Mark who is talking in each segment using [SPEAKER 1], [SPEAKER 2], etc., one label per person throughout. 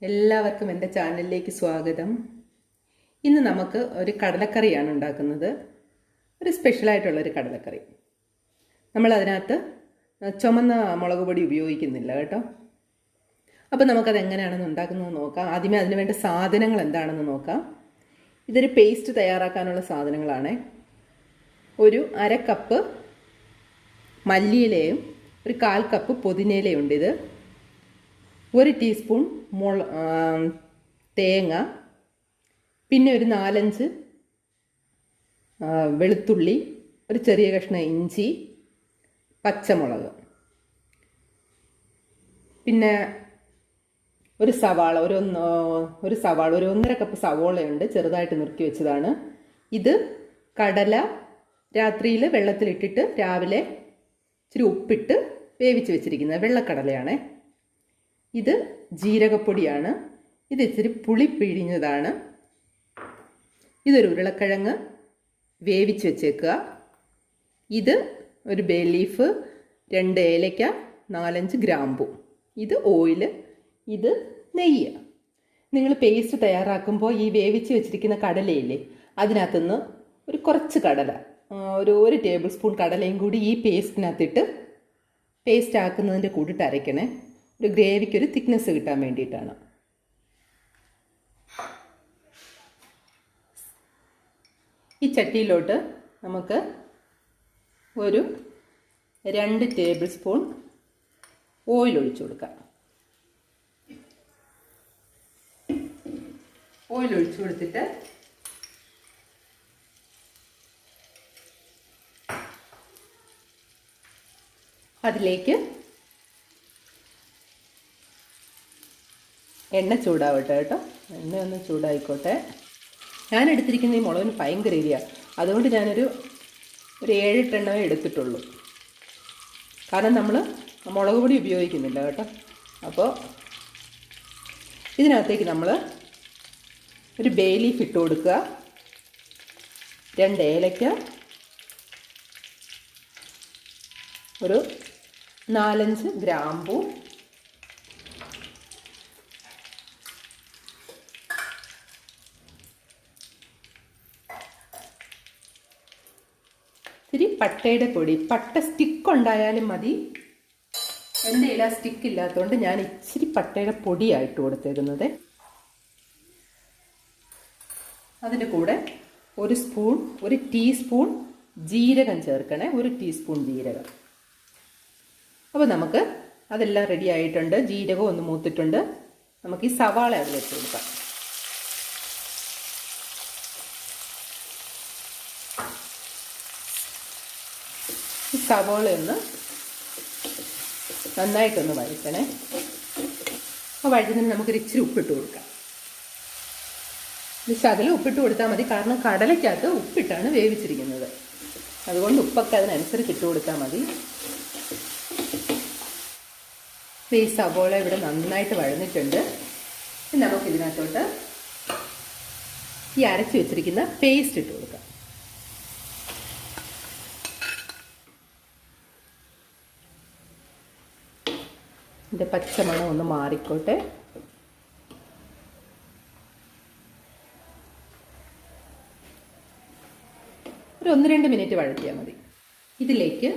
[SPEAKER 1] എല്ലാവർക്കും എൻ്റെ ചാനലിലേക്ക് സ്വാഗതം. ഇന്ന് നമുക്ക് ഒരു കടലക്കറിയാണ് ഉണ്ടാക്കുന്നത്. ഒരു സ്പെഷ്യലായിട്ടുള്ളൊരു കടലക്കറി. നമ്മൾ അതിനകത്ത് ചുമന്ന മുളക് പൊടി ഉപയോഗിക്കുന്നില്ല കേട്ടോ. അപ്പോൾ നമുക്കത് എങ്ങനെയാണെന്ന് ഉണ്ടാക്കുന്നത് നോക്കാം. ആദ്യമേ അതിന് വേണ്ട സാധനങ്ങൾ എന്താണെന്ന് നോക്കാം. ഇതൊരു പേസ്റ്റ് തയ്യാറാക്കാനുള്ള സാധനങ്ങളാണ്. ഒരു അര കപ്പ് മല്ലിയിലയും ഒരു 1/4 കപ്പ് പുതിനയിലയും ഉണ്ട്. ഇത് 1 ടീസ്പൂൺ തേങ്ങ, പിന്നെ ഒരു 4-5 വെളുത്തുള്ളി, ഒരു ചെറിയ കഷ്ണം ഇഞ്ചി, പച്ചമുളക്, പിന്നെ ഒരു സവാള, ഒരു 1.5 കപ്പ് സവാളയുണ്ട്, ചെറുതായിട്ട് നുറുക്കി വെച്ചതാണ്. ഇത് കടല രാത്രിയിൽ വെള്ളത്തിലിട്ടിട്ട് രാവിലെ ഇച്ചിരി ഉപ്പിട്ട് വേവിച്ച് വെച്ചിരിക്കുന്നത് വെള്ളക്കടലയാണ്. ഇത് ജീരകപ്പൊടിയാണ്. ഇത് ഇച്ചിരി പുളി പിഴിഞ്ഞതാണ്. ഇതൊരു ഉരുളക്കിഴങ്ങ് വേവിച്ച് വെച്ചേക്കുക. ഇത് ഒരു ബേ ലീഫ്, 2 ഏലയ്ക്ക, 4-5 ഗ്രാമ്പു. ഇത് ഓയില്, ഇത് നെയ്യ്. നിങ്ങൾ പേസ്റ്റ് തയ്യാറാക്കുമ്പോൾ ഈ വേവിച്ച് വെച്ചിരിക്കുന്ന കടലയില്ലേ, അതിനകത്തുനിന്ന് ഒരു കുറച്ച് കടല, ഒരു 1 ടേബിൾ സ്പൂൺ കടലയും കൂടി ഈ പേസ്റ്റിനകത്തിട്ട് പേസ്റ്റ് ആക്കുന്നതിൻ്റെ കൂടിയിട്ട് അരയ്ക്കണേ. ഒരു ഗ്രേവിക്കൊരു തിക്നെസ് കിട്ടാൻ വേണ്ടിയിട്ടാണ്. ഈ ചട്ടിയിലോട്ട് നമുക്ക് ഒരു 2 ടേബിൾ സ്പൂൺ ഓയിൽ ഒഴിച്ചു കൊടുക്കാം. ഓയിൽ ഒഴിച്ചു കൊടുത്തിട്ട് അതിലേക്ക് എണ്ണ ചൂടാവട്ടെ കേട്ടോ. എണ്ണ ഒന്ന് ചൂടായിക്കോട്ടെ. ഞാൻ എടുത്തിരിക്കുന്ന ഈ മുളകിന് ഭയങ്കര എരിയാണ്. അതുകൊണ്ട് ഞാനൊരു 7-8 എണ്ണമേ എടുത്തിട്ടുള്ളൂ. കാരണം നമ്മൾ മുളക് പൊടി ഉപയോഗിക്കുന്നില്ല കേട്ടോ. അപ്പോൾ ഇതിനകത്തേക്ക് നമ്മൾ ഒരു ബേ ലീഫ് ഇട്ട് കൊടുക്കുക, 2 ഏലയ്ക്ക, ഒരു 4-5 ഗ്രാമ്പു, ഇത്തിരി പട്ടയുടെ പൊടി. പട്ട സ്റ്റിക്ക് ഉണ്ടായാലും മതി. എൻ്റെ ഇല സ്റ്റിക്ക് ഇല്ലാത്തതുകൊണ്ട് ഞാൻ ഇച്ചിരി പട്ടയുടെ പൊടിയായിട്ട് കൊടുത്തേക്കുന്നത്. അതിൻ്റെ കൂടെ ഒരു ടീസ്പൂൺ ജീരകം ചേർക്കണേ, 1 ടീസ്പൂൺ ജീരകം. അപ്പോൾ നമുക്ക് അതെല്ലാം റെഡി ആയിട്ടുണ്ട്. ജീരകം ഒന്ന് മൂത്തിട്ടുണ്ട്. നമുക്ക് ഈ സവാള അതിലേക്ക് കൊടുക്കാം. ഈ സവാള ഒന്ന് നന്നായിട്ടൊന്ന് വഴറ്റണേ. അപ്പോൾ വഴറ്റുന്നതിന് നമുക്കൊരു ഇച്ചിരി ഉപ്പിട്ട് കൊടുക്കാം. ഇത് ശകലം ഉപ്പിട്ട് കൊടുത്താൽ മതി. കാരണം കടലയ്ക്കകത്ത് ഉപ്പിട്ടാണ് വേവിച്ചിരിക്കുന്നത്. അതുകൊണ്ട് ഉപ്പൊക്കെ അതിനനുസരിച്ച് ഇട്ട് കൊടുത്താൽ മതി. ഈ സവോള ഇവിടെ നന്നായിട്ട് വഴന്നിട്ടുണ്ട്. നമുക്കിതിനകത്തോട്ട് ഈ അരച്ച് വെച്ചിരിക്കുന്ന പേസ്റ്റ് ഇട്ട് കൊടുക്കാം. ഇതിൻ്റെ പച്ചമണം ഒന്ന് മാറിക്കോട്ടെ. ഒരു 1-2 മിനിറ്റ് വഴറ്റിയാൽ മതി. ഇതിലേക്ക്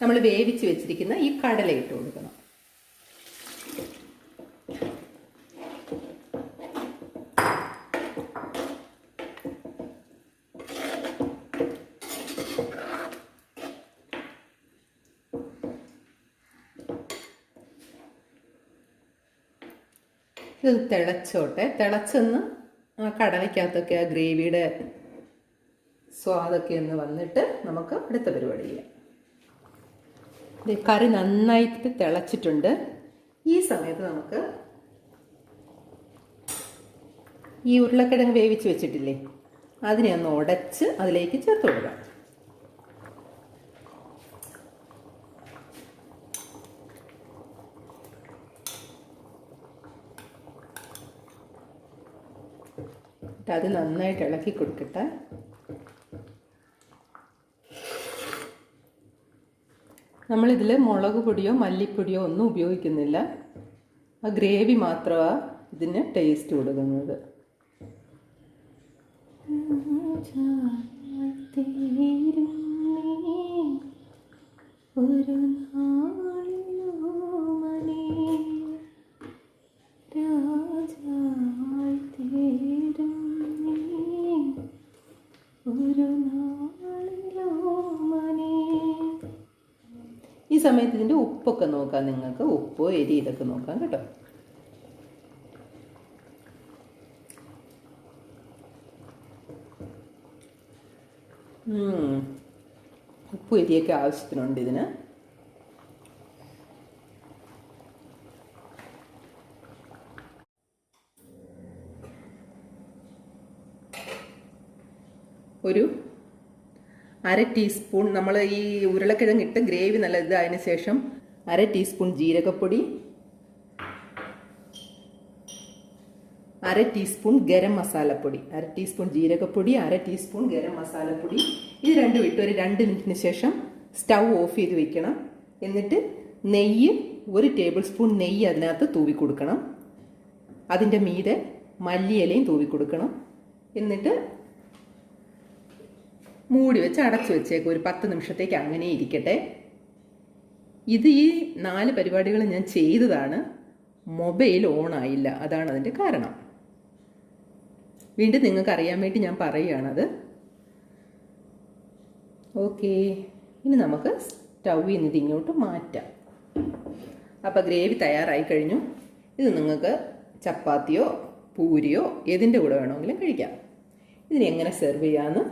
[SPEAKER 1] നമ്മൾ വേവിച്ച് വെച്ചിരിക്കുന്ന ഈ കടല ഇട്ട് കൊടുക്കണം. ഇത് തിളച്ചോട്ടെ. തിളച്ചൊന്ന് ആ കടലയ്ക്കകത്തൊക്കെ ആ ഗ്രേവിയുടെ സ്വാദൊക്കെ ഒന്ന് വന്നിട്ട് നമുക്ക് അടുത്ത പരിപാടി ചെയ്യാം. കറി നന്നായിട്ട് തിളച്ചിട്ടുണ്ട്. ഈ സമയത്ത് നമുക്ക് ഈ ഉരുളക്കിഴങ്ങ് വേവിച്ച് വെച്ചിട്ടില്ലേ, അതിനെ ഒന്ന് ഉടച്ച് അതിലേക്ക് ചേർത്ത് കൊടുക്കാം. അത് നന്നായിട്ട് ഇളക്കി കൊടുക്കട്ടെ. നമ്മളിതിൽ മുളക് പൊടിയോ മല്ലിപ്പൊടിയോ ഒന്നും ഉപയോഗിക്കുന്നില്ല. ആ ഗ്രേവി മാത്രമാണ് ഇതിന് ടേസ്റ്റ് കൊടുക്കുന്നത്. ഒരു ഈ സമയത്ത് ഇതിൻ്റെ ഉപ്പൊക്കെ നോക്കാം. നിങ്ങൾക്ക് ഉപ്പോ എരി ഇതൊക്കെ നോക്കാം കേട്ടോ. ഉപ്പ് എരിയൊക്കെ ആവശ്യത്തിനുണ്ട് ഇതിന്. ഒരു 1/2 ടീസ്പൂൺ നമ്മൾ ഈ ഉരുളക്കിഴങ്ങ് ഇട്ട് ഗ്രേവി നല്ല ഇതായതിനു ശേഷം 1/2 ടീസ്പൂൺ ജീരകപ്പൊടി, 1/2 ടീസ്പൂൺ ഗരം മസാലപ്പൊടി, 1/2 ടീസ്പൂൺ ജീരകപ്പൊടി, 1/2 ടീസ്പൂൺ ഗരം മസാലപ്പൊടി. ഇത് രണ്ടും ഇട്ട് ഒരു 2 മിനിറ്റിന് ശേഷം സ്റ്റൗ ഓഫ് ചെയ്ത് വെക്കണം. എന്നിട്ട് നെയ്യ് 1 ടേബിൾ സ്പൂൺ നെയ്യ് അതിനകത്ത് തൂവി കൊടുക്കണം. അതിൻ്റെ മീതെ മല്ലിയിലയും തൂവി കൊടുക്കണം. എന്നിട്ട് മൂടി വെച്ച് അടച്ചു വെച്ചേക്കും. ഒരു 10 നിമിഷത്തേക്ക് അങ്ങനെ ഇരിക്കട്ടെ. ഇത് ഈ 4 പരിപാടികൾ ഞാൻ ചെയ്തതാണ്. മൊബൈൽ ഓൺ ആയില്ല, അതാണ് അതിൻ്റെ കാരണം. വീണ്ടും നിങ്ങൾക്ക് അറിയാൻ വേണ്ടി ഞാൻ പറയുകയാണത്. ഓക്കെ, ഇനി നമുക്ക് സ്റ്റൗവിൽ നിന്ന് ഇങ്ങോട്ട് മാറ്റാം. അപ്പോൾ ഗ്രേവി തയ്യാറായി കഴിഞ്ഞു. ഇത് നിങ്ങൾക്ക് ചപ്പാത്തിയോ പൂരിയോ ഏതിൻ്റെ കൂടെ വേണമെങ്കിലും കഴിക്കാം. ഇതിനെ എങ്ങനെ സെർവ് ചെയ്യാമെന്ന്